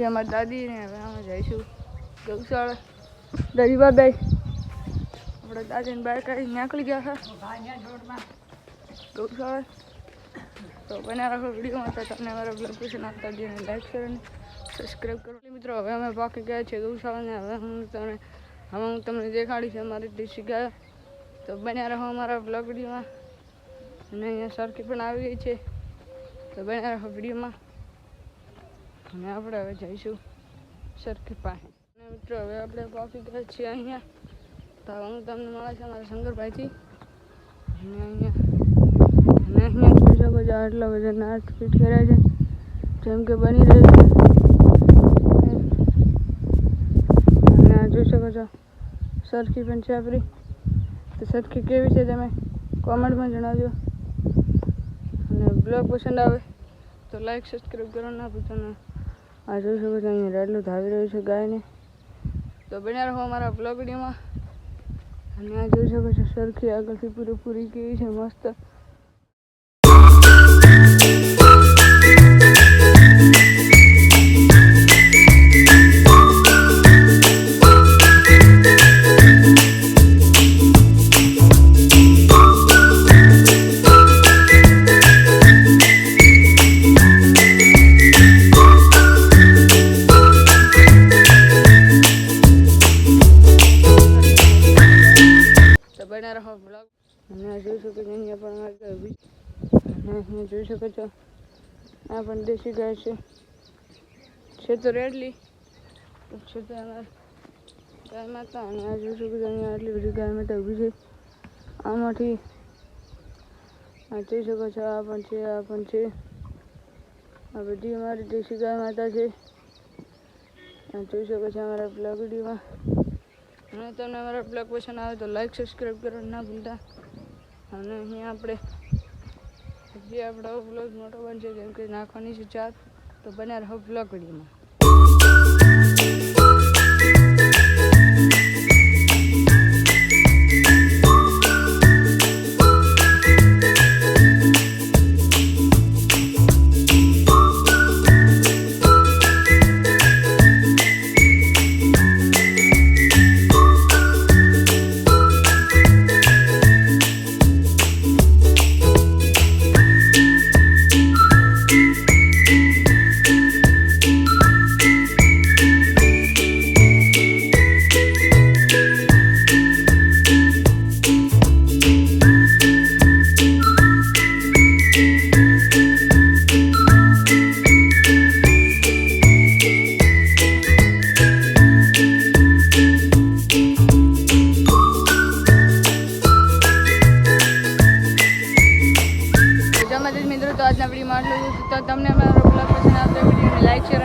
અમારી દાદી ને હવે અમે જઈશું ગૌશાળા. દાદીબા બે આપણે દાદીને બહાર કાઢી નીકળી ગયા છે ગૌશાળા. તો બના રાખો વિડીયોમાં. તો તમને અમારા બ્લોગ પસંદ આપતા જઈને લાઈક કરો અને સબસ્ક્રાઈબ કરો. મિત્રો હવે અમે પાકી ગયા છીએ ગૌશાળાને. હવે હું તમને દેખાડીશ અમારી દેશી ગાય. તો બન્યા રહો અમારા બ્લોગ વિડીયોમાં. અને અહીંયા સરખી પણ આવી ગઈ છે. તો બન્યા રહો વિડીયોમાં. અને આપણે હવે જઈશું સરખી પાસે. અને મિત્રો હવે આપણે પાકી ગયા છીએ અહીંયા. તો હું તમને મળે છે અમારા શંકરભાઈથી. અને અહીંયા જોઈ શકો છો આટલા બધા નાટ ફિટ કર્યા છે જેમ કે બની રહી છે. અને આ જોઈ શકો છો સરખી પણ છે આપણી. તો સરખી કેવી છે તમે કોમેન્ટમાં જણાવજો. અને બ્લોગ પસંદ આવે તો લાઈક સબસ્ક્રાઈબ કરો ના પૂછો. આ જોઈ શકો છો અહીંયા રેડલું ધાવી રહ્યું છે ગાયને. તો બન્યા રહો અમારા બ્લોગ વિડીયોમાં. અને આ જોઈ શકો છો સરખી આગળથી પૂરેપૂરી કેવી છે મસ્ત. બના રહો બ્લોગ. અને આ જોઈ શકો છો અહીંયા પણ આગળ ઊભી. અને અહીંયા જોઈ શકો છો આ પણ દેશી ગાય છે તો રેડલી છે તો અમારી ગાય માતા. અને આ જોઈ શકો છો અહીંયા આટલી બધી ગાય માતા ઊભી છે. આમાંથી આ જોઈ શકો છો આ પણ છે આ પણ છે. આ બધી અમારી દેશી ગાય માતા છે. આ જોઈ શકો છો અમારા બ્લોગ વિડીયોમાં. અને તમને અમારા બ્લોગ પસંદ આવે તો લાઈક સબસ્ક્રાઈબ કરો ના ભૂલતા. અને અહીંયા આપણે હજી આપણો બ્લોગ મોટો બનશે જેમ કે નાખવાની છે ચાર. તો બન્યા રહો બ્લોગ વિડીયોમાં. મિત્રો તો આજના વિડીયોમાં આટલું. તો તમને અમારો બ્લોગ પસંદ આવતો વિડીયોને લાઈક શેર